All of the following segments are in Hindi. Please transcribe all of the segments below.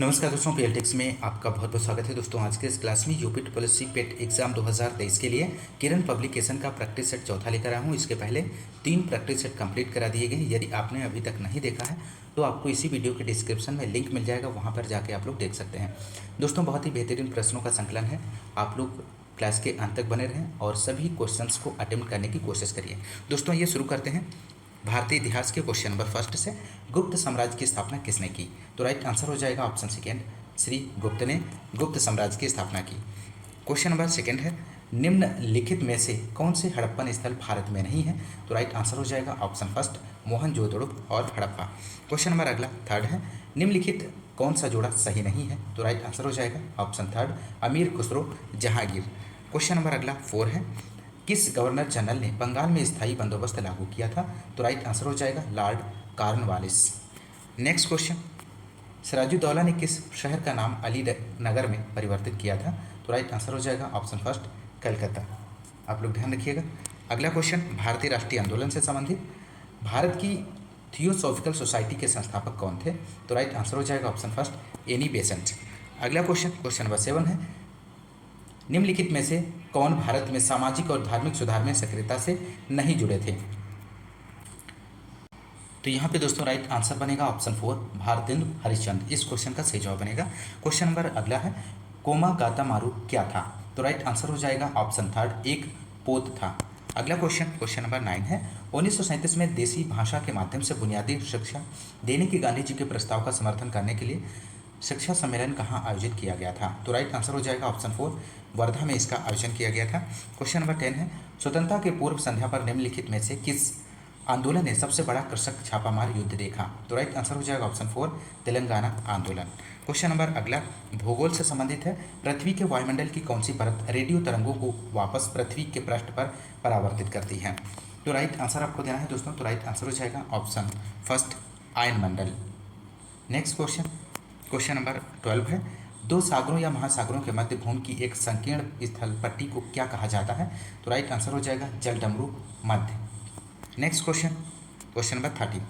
नमस्कार दोस्तों, पीएलटेक्स में आपका बहुत बहुत स्वागत है। दोस्तों आज के इस क्लास में यूपी ट्रिपल पेट एग्जाम 2023 के लिए किरण पब्लिकेशन का प्रैक्टिस सेट चौथा लेकर आया हूँ। इसके पहले 3 प्रैक्टिस सेट कंप्लीट करा दिए गए। यदि आपने अभी तक नहीं देखा है तो आपको इसी वीडियो के डिस्क्रिप्शन में लिंक मिल जाएगा, वहाँ पर जाके आप लोग देख सकते हैं। दोस्तों बहुत ही बेहतरीन प्रश्नों का संकलन है, आप लोग क्लास के अंत तक बने रहें और सभी क्वेश्चंस को अटेम्प्ट करने की कोशिश करिए। दोस्तों ये शुरू करते हैं भारतीय इतिहास के क्वेश्चन नंबर फर्स्ट से। गुप्त साम्राज्य की स्थापना किसने की? तो राइट आंसर हो जाएगा ऑप्शन सेकेंड, श्री गुप्त ने गुप्त साम्राज्य की स्थापना की। क्वेश्चन नंबर सेकेंड है, निम्नलिखित में से कौन से हड़प्पन स्थल भारत में नहीं है? तो राइट आंसर हो जाएगा ऑप्शन फर्स्ट, मोहनजोदड़ो और हड़प्पा। क्वेश्चन नंबर अगला थर्ड है, निम्नलिखित कौन सा जोड़ा सही नहीं है? तो राइट आंसर हो जाएगा ऑप्शन थर्ड, अमीर खुसरो जहांगीर। क्वेश्चन नंबर अगला फोर है, किस गवर्नर जनरल ने बंगाल में स्थायी बंदोबस्त लागू किया था? तो राइट आंसर हो जाएगा lord Cornwallis. Next question, Sirajuddaula ने किस शहर का नाम अली नगर में परिवर्तित किया था? तो राइट आंसर हो जाएगा ऑप्शन फर्स्ट, कलकत्ता। आप लोग ध्यान रखिएगा। अगला क्वेश्चन भारतीय राष्ट्रीय आंदोलन से संबंधित, भारत की थियोसॉफिकल सोसाइटी के संस्थापक कौन थे? तो राइट आंसर हो जाएगा ऑप्शन फर्स्ट, एनी बेसेंट। अगला क्वेश्चन, क्वेश्चन नंबर 7 है, निम्नलिखित में से कौन भारत में सामाजिक और धार्मिक सुधार में सक्रियता से नहीं जुड़े थे? तो यहाँ पे दोस्तों राइट आंसर बनेगा ऑप्शन 4, भारतेंदु हरिश्चंद्र। इस क्वेश्चन का सही जवाब बनेगा। क्वेश्चन नंबर अगला है, कोमा गाता मारू क्या था? तो राइट आंसर हो जाएगा ऑप्शन थर्ड, एक पोत था। अगला क्वेश्चन, क्वेश्चन नंबर 9 है, 1937 में देसी भाषा के माध्यम से बुनियादी शिक्षा देने की गांधी जी के प्रस्ताव का समर्थन करने के लिए शिक्षा सम्मेलन कहाँ आयोजित किया गया था? तो राइट आंसर हो जाएगा ऑप्शन 4, वर्धा में इसका आयोजन किया गया था। क्वेश्चन नंबर 10 है, स्वतंत्रता के पूर्व संध्या पर निम्नलिखित में से किस आंदोलन ने सबसे बड़ा कृषक छापामार युद्ध देखा? तो राइट आंसर हो जाएगा ऑप्शन 4, तेलंगाना आंदोलन। क्वेश्चन नंबर अगला भूगोल से संबंधित है, पृथ्वी के वायुमंडल की कौन सी परत रेडियो तरंगों को वापस पृथ्वी के पृष्ठ पर परावर्तित करती है? तो राइट आंसर आपको देना है दोस्तों। तो राइट आंसर हो जाएगा ऑप्शन फर्स्ट, आयन मंडल। नेक्स्ट क्वेश्चन, क्वेश्चन नंबर 12 है, दो सागरों या महासागरों के मध्य भूमि की एक संकीर्ण स्थल पट्टी को क्या कहा जाता है? तो राइट आंसर हो जाएगा जलडमरू मध्य। Next question, question number 13,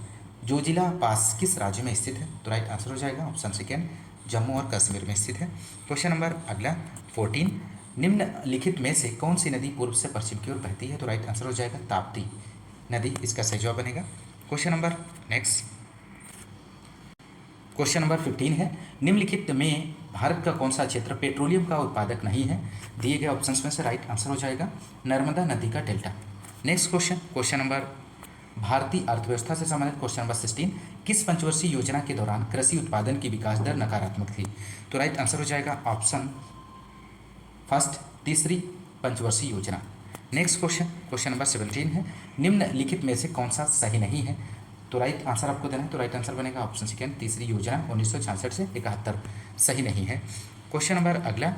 Zojila pass किस राज्य में स्थित है? तो राइट आंसर हो जाएगा ऑप्शन सेकेंड, जम्मू और कश्मीर में स्थित है। क्वेश्चन नंबर अगला 14, निम्नलिखित में से कौन सी नदी पूर्व से पश्चिम की ओर बहती है? तो राइट आंसर हो जाएगा ताप्ती नदी, इसका सही जवाब बनेगा। Question number next, question number 15 है, निम्नलिखित में भारत का कौन सा क्षेत्र पेट्रोलियम का उत्पादक नहीं है? दिए गए ऑप्शंस में से राइट आंसर हो जाएगा नर्मदा नदी का delta. Next question, question number भारतीय अर्थव्यवस्था से संबंधित क्वेश्चन नंबर 16, किस पंचवर्षीय योजना के दौरान कृषि उत्पादन की विकास दर नकारात्मक थी? तो राइट आंसर हो जाएगा ऑप्शन फर्स्ट, तीसरी पंचवर्षीय योजना। नेक्स्ट क्वेश्चन, क्वेश्चन नंबर 17 है, निम्नलिखित में से कौन सा सही नहीं है? तो राइट आंसर आपको देना है। तो राइट आंसर बनेगा ऑप्शन सेकेंड, तीसरी योजना 1966 से 71 सही नहीं है। क्वेश्चन नंबर अगला,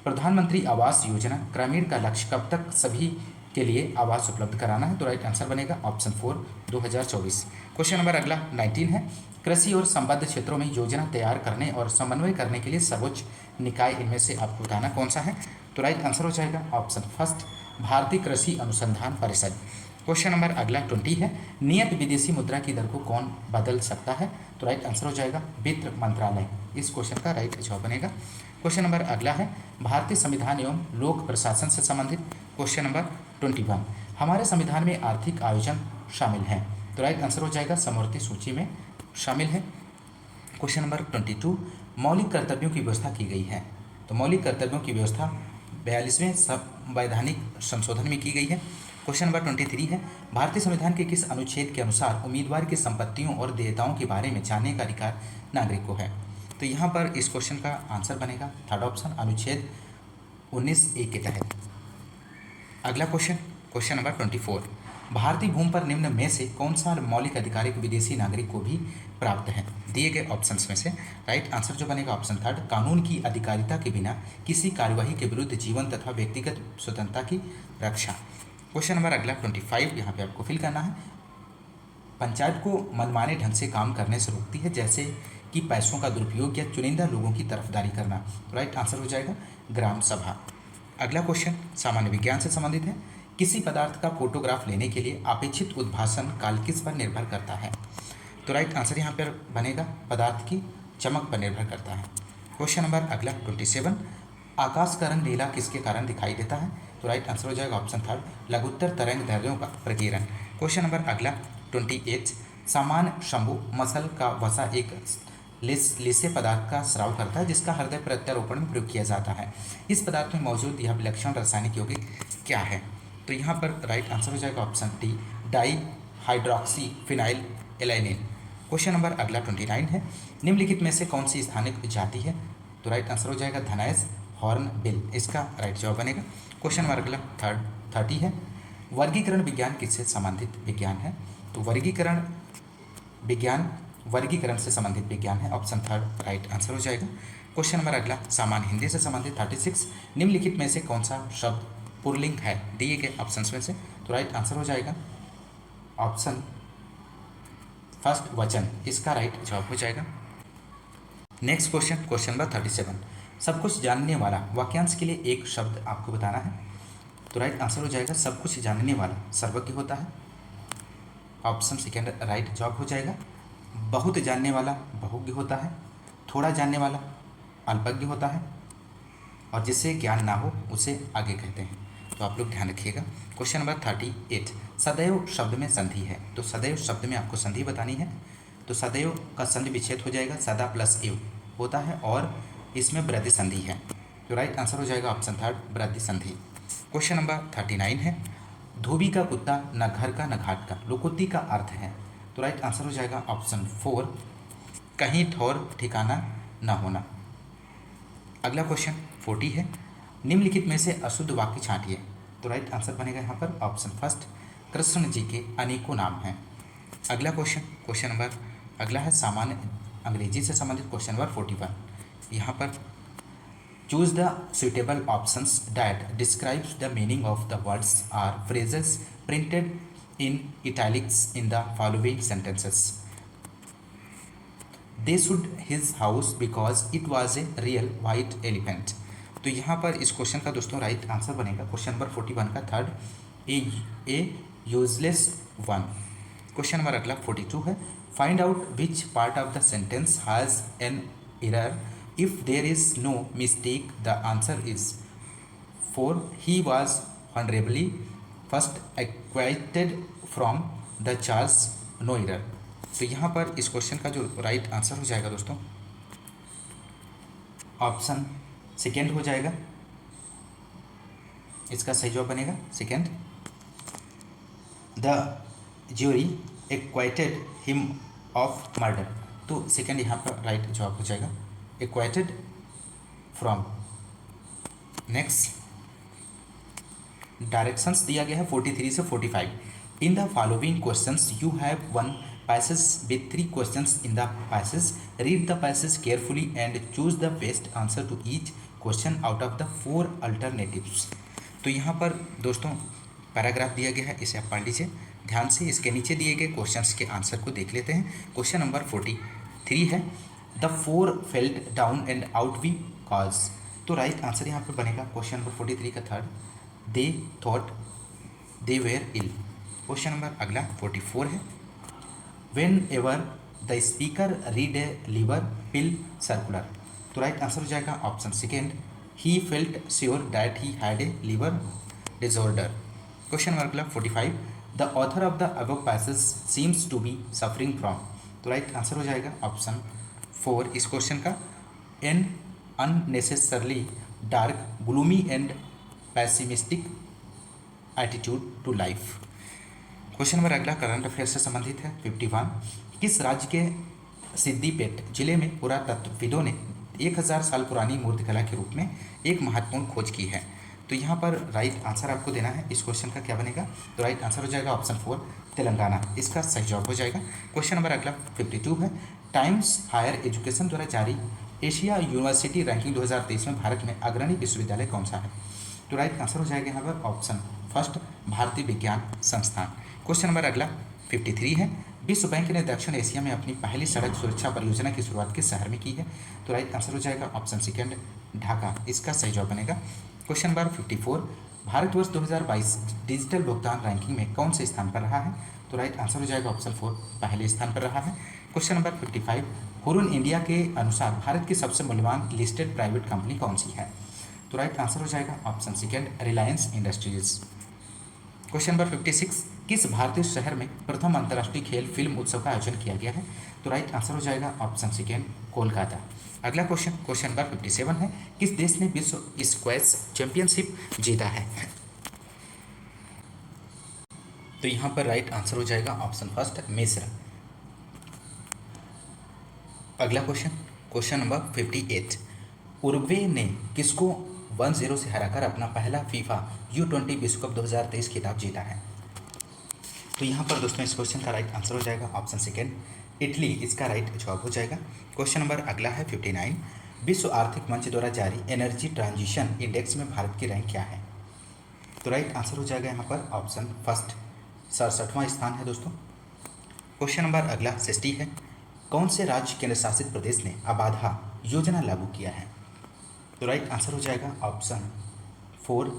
प्रधानमंत्री आवास योजना ग्रामीण का लक्ष्य कब तक सभी के लिए आवास उपलब्ध कराना है? तो राइट आंसर बनेगा ऑप्शन 4, 2024। क्वेश्चन नंबर अगला 19 है, कृषि और संबद्ध क्षेत्रों में योजना तैयार करने और समन्वय करने के लिए सर्वोच्च निकाय इनमें से आपको बताना कौन सा है? तो राइट आंसर हो जाएगा ऑप्शन फर्स्ट, भारतीय कृषि अनुसंधान परिषद। क्वेश्चन नंबर अगला 20 है, नियत विदेशी मुद्रा की दर को कौन बदल सकता है? तो राइट आंसर हो जाएगा वित्त मंत्रालय। इस क्वेश्चन का राइट जवाब बनेगा। क्वेश्चन नंबर अगला है, भारतीय संविधान एवं लोक प्रशासन से संबंधित क्वेश्चन नंबर 21, हमारे संविधान में आर्थिक आयोजन शामिल हैं? तो राइट आंसर हो जाएगा समवर्ती सूची में शामिल है। क्वेश्चन नंबर 22, मौलिक कर्तव्यों की व्यवस्था की गई है? तो मौलिक कर्तव्यों की व्यवस्था 42वें संवैधानिक संशोधन में की गई है। क्वेश्चन नंबर 23 है, भारतीय संविधान के किस अनुच्छेद के अनुसार उम्मीदवार की संपत्तियों और देयताओं के बारे में जानने का अधिकार नागरिक को है? तो यहाँ पर इस क्वेश्चन का आंसर बनेगा थर्ड ऑप्शन, अनुच्छेद 19A के तहत। अगला क्वेश्चन, क्वेश्चन नंबर 24, भारतीय भूमि पर निम्न में से कौन सा मौलिक अधिकार एक विदेशी नागरिक को भी प्राप्त है? दिए गए ऑप्शंस में से राइट आंसर जो बनेगा ऑप्शन थर्ड, कानून की अधिकारिता के बिना किसी कार्यवाही के विरुद्ध जीवन तथा व्यक्तिगत स्वतंत्रता की रक्षा। क्वेश्चन नंबर अगला 25, यहाँ पे आपको फिल करना है, पंचायत को मनमाने ढंग से काम करने से रोकती है, जैसे कि पैसों का दुरुपयोग या चुनिंदा लोगों की तरफदारी करना। राइट आंसर हो जाएगा ग्राम सभा। अगला क्वेश्चन सामान्य विज्ञान से संबंधित है, किसी पदार्थ का फोटोग्राफ लेने के लिए अपेक्षित उद्भासन काल किस पर निर्भर करता है? तो राइट आंसर यहाँ पर बनेगा पदार्थ की चमक पर निर्भर करता है। क्वेश्चन नंबर अगला 27, आकाश का रंग नीला किसके कारण दिखाई देता है? तो राइट आंसर हो जाएगा ऑप्शन थर्ड, लघुत्तर तरंग दैर्ध्यों का प्रकीर्णन। क्वेश्चन नंबर अगला 28, सामान्य शंभु मसल का वसा एक लिसे पदार्थ का स्राव करता है जिसका हृदय प्रत्यारोपण में प्रयोग किया जाता है। इस पदार्थ में मौजूद यह विलक्षण रासायनिक यौगिक क्या है? तो यहाँ पर राइट आंसर हो जाएगा option D, dihydroxyphenylalanine. Question number अगला 29 है, निम्नलिखित में से कौन सी स्थानिक जाति है? तो राइट आंसर हो जाएगा धनायस हॉर्नबिल, इसका राइट जवाब बनेगा। क्वेश्चन नंबर अगला 30 है, वर्गीकरण विज्ञान किससे संबंधित विज्ञान है? तो वर्गीकरण विज्ञान वर्गीकरण से संबंधित विज्ञान है, ऑप्शन थर्ड राइट आंसर हो जाएगा। क्वेश्चन नंबर अगला सामान्य हिंदी से संबंधित 36, निम्नलिखित में से कौन सा शब्द पुल्लिंग है दिए गए ऑप्शंस में से? तो राइट आंसर हो जाएगा ऑप्शन फर्स्ट वचन, इसका राइट जवाब हो जाएगा। नेक्स्ट क्वेश्चन, क्वेश्चन नंबर 37, सब कुछ जानने वाला वाक्यांश के लिए एक शब्द आपको बताना है। तो राइट आंसर हो जाएगा सब कुछ जानने वाला सर्वज्ञ होता है, ऑप्शन सेकेंड राइट जवाब हो जाएगा। बहुत जानने वाला बहुज्ञ होता है, थोड़ा जानने वाला अल्पज्ञ होता है, और जिसे ज्ञान ना हो उसे आगे कहते हैं। तो आप लोग ध्यान रखिएगा। क्वेश्चन नंबर 38, सदैव शब्द में संधि है। तो सदैव शब्द में आपको संधि बतानी है। तो सदैव का संधि विच्छेद हो जाएगा, सदा प्लस एव होता है, और इसमें वृद्धि संधि है। तो राइट आंसर हो जाएगा ऑप्शन थर्ड वृद्धि संधि। क्वेश्चन नंबर 39 है, धोबी का कुत्ता न घर का न घाट का, लोकोक्ति का अर्थ है। तो राइट आंसर हो जाएगा ऑप्शन 4, कहीं ठौर ठिकाना न होना। अगला क्वेश्चन 40 है, निम्नलिखित में से अशुद्ध वाक्य छांटिए। तो राइट आंसर बनेगा यहाँ पर ऑप्शन फर्स्ट, कृष्ण जी के अनेकों नाम हैं। अगला क्वेश्चन, क्वेश्चन नंबर अगला है सामान्य अंग्रेजी से संबंधित क्वेश्चन नंबर 41। यहाँ पर choose the suitable options that describes the meaning of the words or phrases printed in italics in the following sentences. They should his house because it was a real white elephant. तो यहाँ पर इस क्वेश्चन का दोस्तों राइट आंसर बनेगा क्वेश्चन नंबर 41 का third, a useless one. Question number अगला 42 है, find out which part of the sentence has an error if there is no mistake. The answer is 4, he was honourably first acquitted from the charge, no error. तो यहाँ पर इस क्वेश्चन का जो राइट आंसर हो जाएगा दोस्तों ऑप्शन सेकेंड हो जाएगा, इसका सही जवाब बनेगा second. The jury acquitted him of murder. तो सेकेंड यहाँ पर राइट जवाब हो जाएगा, एक्वाइटेड फ्रॉम। नेक्स्ट डायरेक्शंस दिया गया है 43 से 45। In the following questions you have one passage with 3 questions in the passage, read the passage carefully and choose the best answer to each question out of the 4 alternatives. तो यहाँ पर दोस्तों पैराग्राफ दिया गया है, इसे आप पढ़ लीजिए ध्यान से। इसके नीचे दिए गए क्वेश्चंस के आंसर को देख लेते हैं। क्वेश्चन नंबर 43 है, the 4 felt down and out we cause. तो राइट आंसर यहाँ पर बनेगा क्वेश्चन नंबर 43 का third, they thought they were ill. Question number अगला 44 है, whenever the speaker read a liver pill circular. तो राइट आंसर हो जाएगा option second, he felt sure that he had a liver disorder. Question number अगला 45, the author of the above passage seems to be suffering from. तो राइट आंसर हो जाएगा ऑप्शन 4 इस क्वेश्चन का, an unnecessarily dark gloomy and pessimistic attitude to life. Question number अगला करंट अफेयर से संबंधित है 51, किस राज्य के सिद्दीपेट जिले में पुरातत्वविदों ने 1000 साल पुरानी मूर्तिकला के रूप में एक महत्वपूर्ण खोज की है। तो यहाँ पर राइट आंसर आपको देना है, इस क्वेश्चन का क्या बनेगा। तो राइट आंसर हो जाएगा ऑप्शन 4 तेलंगाना, इसका सही जवाब हो जाएगा। क्वेश्चन नंबर अगला 52 है, टाइम्स हायर एजुकेशन द्वारा जारी एशिया यूनिवर्सिटी रैंकिंग 2023 में भारत में अग्रणी विश्वविद्यालय कौन सा है। तो राइट आंसर हो जाएगा यहाँ पर ऑप्शन फर्स्ट भारतीय विज्ञान संस्थान। क्वेश्चन नंबर अगला 53 है, विश्व बैंक ने दक्षिण एशिया में अपनी पहली सड़क सुरक्षा परियोजना की शुरुआत किस शहर में की है। तो राइट आंसर हो जाएगा ऑप्शन सेकेंड ढाका, इसका सही जवाब बनेगा। क्वेश्चन नंबर 54, भारतवर्ष 2022 डिजिटल भुगतान रैंकिंग में कौन से स्थान पर रहा है। तो राइट आंसर हो जाएगा ऑप्शन 4 पहले स्थान पर रहा है। क्वेश्चन नंबर 55, हुरुन इंडिया के अनुसार भारत की सबसे मूल्यवान लिस्टेड प्राइवेट कंपनी कौन सी है? तो राइट आंसर हो जाएगा option second, Reliance industries. Question number 56, किस भारतीय शहर में प्रथम अंतर्राष्ट्रीय खेल फिल्म उत्सव का आयोजन किया गया है? तो राइट आंसर हो जाएगा ऑप्शन सेकेंड, कोलकाता। अगला क्वेश्चन, क्वेश्चन नंबर 57 है, किस देश ने विश्व स्क्वैश चैंपियनशिप जीता है? तो यहाँ पर राइट आंसर हो जाएगा ऑप्शन फर्स्ट, मिस्र। अगला क्वेश्चन, क्वेश्चन नंबर 58, उरुग्वे ने किसको 1-0 से हराकर अपना पहला फीफा U20 विश्व कप 2023 खिताब जीता है? तो यहाँ पर दोस्तों इस क्वेश्चन का राइट आंसर हो जाएगा ऑप्शन सेकेंड, इटली इसका राइट जवाब हो जाएगा। क्वेश्चन नंबर अगला है 59, विश्व आर्थिक मंच द्वारा जारी एनर्जी ट्रांजिशन इंडेक्स में भारत की रैंक क्या है? तो राइट आंसर हो जाएगा यहाँ पर ऑप्शन फर्स्ट, 67वां स्थान है दोस्तों। क्वेश्चन नंबर अगला 60 है, कौन से राज्य केंद्र शासित प्रदेश ने आबाधा योजना लागू किया है? तो राइट आंसर हो जाएगा ऑप्शन 4,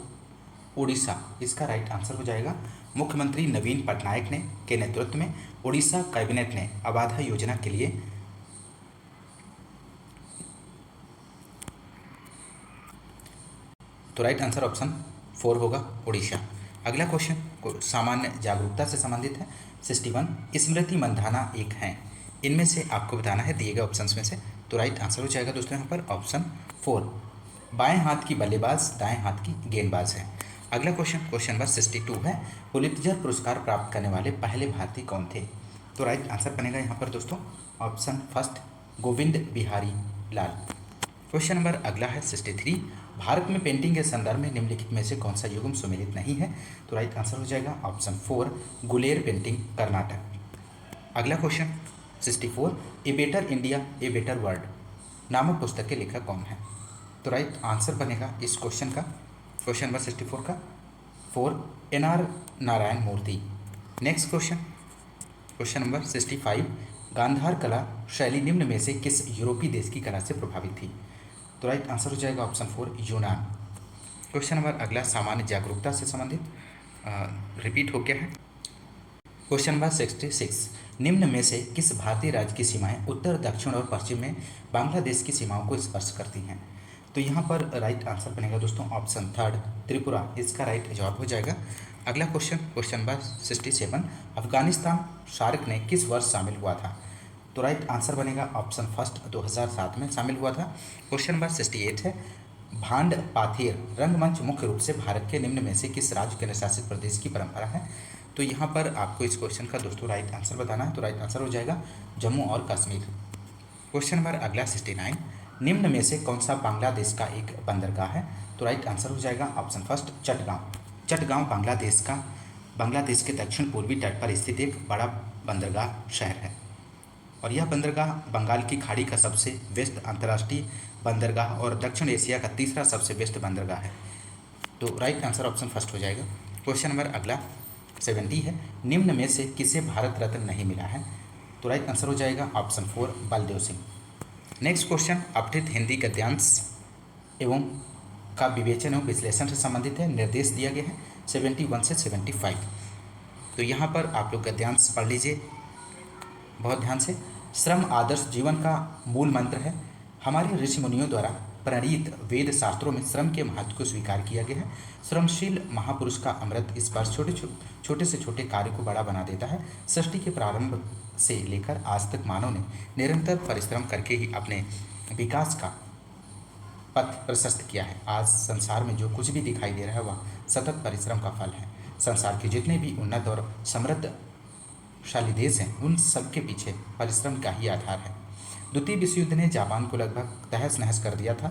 उड़ीसा इसका राइट आंसर हो जाएगा। मुख्यमंत्री नवीन पटनायक ने के नेतृत्व में उड़ीसा कैबिनेट ने आबाधा योजना के लिए तो राइट आंसर ऑप्शन 4 होगा, उड़ीसा। अगला क्वेश्चन सामान्य जागरूकता से संबंधित है। 61, स्मृति मंधाना एक हैं, इनमें से आपको बताना है दिए गए ऑप्शंस में से। तो राइट आंसर हो जाएगा दोस्तों यहाँ पर ऑप्शन 4, बाएं हाथ की बल्लेबाज दाएं हाथ की गेंदबाज है। अगला क्वेश्चन, क्वेश्चन नंबर 62 है, पुलित्जर पुरस्कार प्राप्त करने वाले पहले भारतीय कौन थे? तो राइट आंसर बनेगा यहाँ पर दोस्तों ऑप्शन फर्स्ट, गोविंद बिहारी लाल। क्वेश्चन नंबर अगला है 63, भारत में पेंटिंग के संदर्भ में निम्नलिखित में से कौन सा युग्म सुमेलित नहीं है? तो राइट आंसर हो जाएगा ऑप्शन 4, गुलेर पेंटिंग कर्नाटक। अगला question 64, a better India a better world नामक पुस्तक के लेखक कौन है? तो राइट आंसर बनेगा इस क्वेश्चन का, क्वेश्चन नंबर 64 का 4, NR Narayana Murthy. Next question, question number 65, Gandhara कला शैली निम्न में से किस यूरोपीय देश की कला से प्रभावित थी? तो राइट आंसर हो जाएगा ऑप्शन 4, यूनान। क्वेश्चन नंबर अगला सामान्य जागरूकता से संबंधित रिपीट हो गया है। क्वेश्चन नंबर 66, निम्न में से किस भारतीय राज्य की सीमाएं उत्तर, दक्षिण और पश्चिम में बांग्लादेश की सीमाओं को स्पर्श करती हैं? तो यहाँ पर राइट आंसर बनेगा दोस्तों ऑप्शन 3, त्रिपुरा इसका राइट जवाब हो जाएगा। अगला question, question number 67, Afghanistan SAARC ने किस वर्ष शामिल हुआ था? तो राइट आंसर बनेगा ऑप्शन फर्स्ट, 2007 में शामिल हुआ था। क्वेश्चन नंबर 68 है, भांड पाथेर रंगमंच मुख्य रूप से भारत के निम्न में से किस राज्य केंद्र शासित प्रदेश की परंपरा है? तो यहाँ पर आपको इस क्वेश्चन का दोस्तों राइट आंसर बताना है। तो राइट आंसर हो जाएगा जम्मू और कश्मीर। क्वेश्चन नंबर अगला 69, निम्न में से कौन सा बांग्लादेश का एक बंदरगाह है? तो राइट आंसर हो जाएगा ऑप्शन फर्स्ट, चटगांव। चटगांव बांग्लादेश के दक्षिण पूर्वी तट पर स्थित एक बड़ा बंदरगाह शहर है और यह बंदरगाह बंगाल की खाड़ी का सबसे व्यस्त अंतर्राष्ट्रीय बंदरगाह और दक्षिण एशिया का तीसरा सबसे व्यस्त बंदरगाह है। तो राइट आंसर ऑप्शन फर्स्ट हो जाएगा। क्वेश्चन नंबर अगला 70 है, निम्न में से किसे भारत रत्न नहीं मिला है? तो राइट आंसर हो जाएगा option 4, Baldev Singh. Next question अपठित हिंदी गद्यांश एवं का विवेचन एवं विश्लेषण से संबंधित है। निर्देश दिया गया है 71 से 75। तो यहाँ पर आप लोग गद्यांश पढ़ लीजिए बहुत ध्यान से। श्रम आदर्श जीवन का मूल मंत्र है। हमारे ऋषि मुनियों द्वारा प्रणीत वेद शास्त्रों में श्रम के महत्व को स्वीकार किया गया है। श्रमशील महापुरुष का अमृत स्पर्श छोटे से छोटे कार्य को बड़ा बना देता है। सृष्टि के प्रारंभ से लेकर आज तक मानव ने निरंतर परिश्रम करके ही अपने विकास का पथ प्रशस्त किया है। आज संसार में जो कुछ भी दिखाई दे रहा है वह सतत परिश्रम का फल है। संसार के जितने भी उन्नत और समृद्धशाली देश हैं उन सबके पीछे परिश्रम का ही आधार है। द्वितीय विश्व युद्ध ने जापान को लगभग तहस नहस कर दिया था।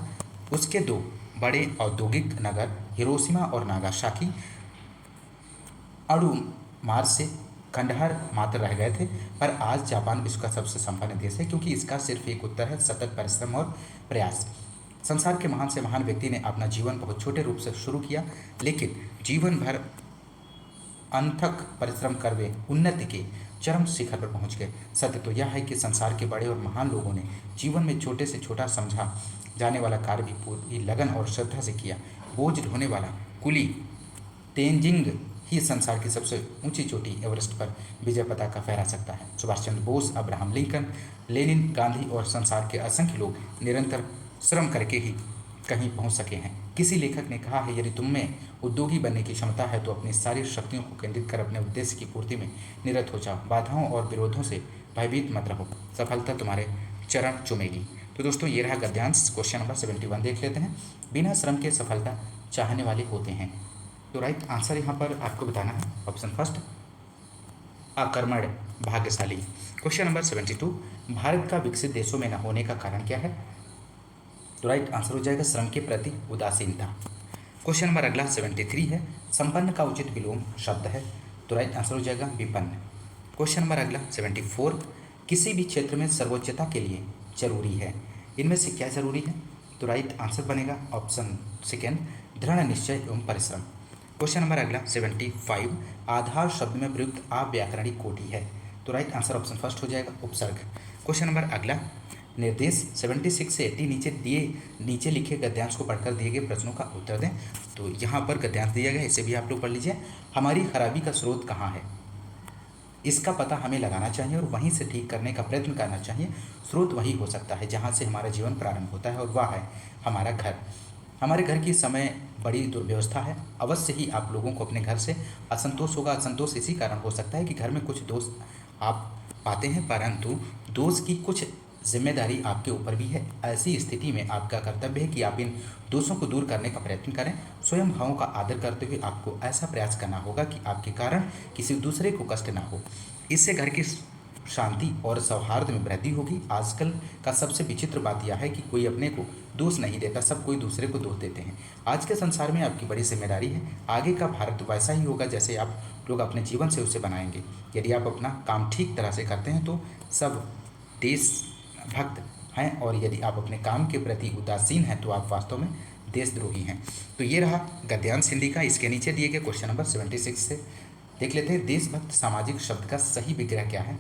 उसके दो बड़े औद्योगिक नगर हिरोशिमा और नागासाकी अणु मार से खंडहर मात्र रह गए थे। पर आज जापान विश्व का सबसे संपन्न देश है क्योंकि इसका सिर्फ एक उत्तर है, सतत परिश्रम और प्रयास। संसार के महान से महान व्यक्ति ने अपना जीवन बहुत छोटे रूप से शुरू किया लेकिन जीवन भर अनथक परिश्रम कर वे उन्नति के चरम शिखर पर पहुंच गए। सत्य तो यह है कि संसार के बड़े और महान लोगों ने जीवन में छोटे से छोटा समझा जाने वाला कार्य भी पूरी लगन और श्रद्धा से किया। बोझ ढोने वाला कुली तेंजिंग ही संसार की सबसे ऊंची चोटी एवरेस्ट पर विजय पताका फहरा सकता है। Subhash Chandra Bose, Abraham Lincoln, Lenin, Gandhi और संसार के असंख्य लोग निरंतर श्रम करके ही कहीं पहुंच सके हैं। किसी लेखक ने कहा है, यदि तुम में उद्योगी बनने की क्षमता है तो अपनी सारी शक्तियों को केंद्रित कर अपने उद्देश्य की पूर्ति में निरत हो जाओ। बाधाओं और विरोधों से भयभीत मत रहो, सफलता तुम्हारे चरण चूमेगी। तो दोस्तों ये रहा गद्यांश। क्वेश्चन नंबर 71 देख लेते हैं। बिना श्रम के सफलता चाहने वाले होते हैं। तो राइट आंसर यहाँ पर आपको बताना है ऑप्शन फर्स्ट, अकर्मण्य भाग्यशाली। क्वेश्चन नंबर 72, भारत का विकसित देशों में न होने का कारण क्या है? तो राइट आंसर हो जाएगा श्रम के प्रति उदासीनता। क्वेश्चन नंबर अगला 73 है, संपन्न का उचित विलोम शब्द है। तो राइट आंसर हो जाएगा विपन्न। क्वेश्चन नंबर अगला 74, किसी भी क्षेत्र में सर्वोच्चता के लिए जरूरी है, इनमें से क्या जरूरी है? तो राइट आंसर बनेगा ऑप्शन सेकेंड, दृढ़ निश्चय एवं परिश्रम। क्वेश्चन नंबर अगला 75, आधार शब्द में प्रयुक्त अव्याकरणिक कोटि है। तो राइट आंसर ऑप्शन फर्स्ट हो जाएगा उपसर्ग। क्वेश्चन नंबर अगला निर्देश 76 से 80 नीचे लिखे गद्यांश को पढ़कर दिए गए प्रश्नों का उत्तर दें। तो यहाँ पर गद्यांश दिया गया, इसे भी आप लोग पढ़ लीजिए। हमारी खराबी का स्रोत कहाँ है, इसका पता हमें लगाना चाहिए और वहीं से ठीक करने का प्रयत्न करना चाहिए। स्रोत वही हो सकता है जहाँ से हमारा जीवन प्रारंभ होता है और वह है हमारा घर। हमारे घर की समय बड़ी दुर्व्यवस्था है। अवश्य ही आप लोगों को अपने घर से असंतोष होगा। असंतोष इसी कारण हो सकता है कि घर में कुछ दोष आप पाते हैं, परंतु दोष की कुछ जिम्मेदारी आपके ऊपर भी है। ऐसी स्थिति में आपका कर्तव्य है कि आप इन दोषों को दूर करने का प्रयत्न करें। स्वयं भावों का आदर करते हुए आपको ऐसा प्रयास करना होगा कि आपके कारण किसी दूसरे को कष्ट ना हो। इससे घर की शांति और सौहार्द में वृद्धि होगी। आजकल का सबसे विचित्र बात यह है कि कोई अपने को दोष नहीं देता, सब कोई दूसरे को दोष देते हैं। आज के संसार में आपकी बड़ी जिम्मेदारी है। आगे का भारत वैसा ही होगा जैसे आप लोग अपने जीवन से उसे बनाएंगे। यदि आप अपना काम ठीक तरह से करते हैं तो सब देशभक्त हैं, और यदि आप अपने काम के प्रति उदासीन हैं तो आप वास्तव में देशद्रोही हैं। तो ये रहा गद्यांश हिंदी का। इसके नीचे दिए गए क्वेश्चन नंबर 76 से देख लेते हैं, देशभक्त सामाजिक शब्द का सही विग्रह क्या है?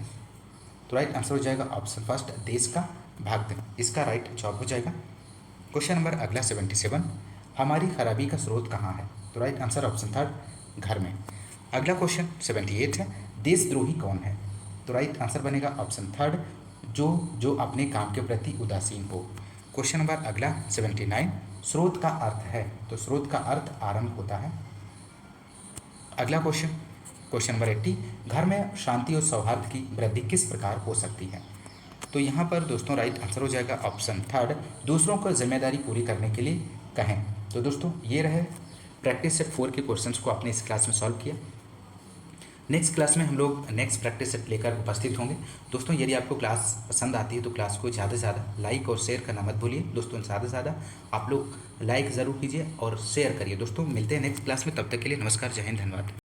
तो राइट आंसर हो जाएगा ऑप्शन फर्स्ट, देश का भक्त। इसका राइट जवाब हो जाएगा। क्वेश्चन नंबर अगला 77, हमारी खराबी का स्रोत कहाँ है? तो राइट आंसर ऑप्शन थर्ड, घर में। अगला क्वेश्चन 78 है, देशद्रोही कौन है? तो राइट आंसर बनेगा ऑप्शन थर्ड, जो अपने काम के प्रति उदासीन हो। क्वेश्चन नंबर अगला 79, स्रोत का अर्थ है? तो स्रोत का अर्थ आरंभ होता है। अगला क्वेश्चन नंबर 80, घर में शांति और सौहार्द की वृद्धि किस प्रकार हो सकती है? तो यहाँ पर दोस्तों राइट आंसर हो जाएगा ऑप्शन थर्ड, दूसरों को जिम्मेदारी पूरी करने के लिए कहें। तो दोस्तों ये रहे प्रैक्टिस सेट 4 के क्वेश्चंस को आपने इस क्लास में सॉल्व किया। नेक्स्ट क्लास में हम लोग नेक्स्ट प्रैक्टिस सेट लेकर उपस्थित होंगे। दोस्तों यदि आपको क्लास पसंद आती है तो क्लास को ज़्यादा से ज़्यादा लाइक और शेयर करना मत भूलिए। दोस्तों ज़्यादा से ज़्यादा आप लोग लाइक ज़रूर कीजिए और शेयर करिए। दोस्तों मिलते हैं नेक्स्ट क्लास में, तब तक के लिए नमस्कार, जय हिंद, धन्यवाद।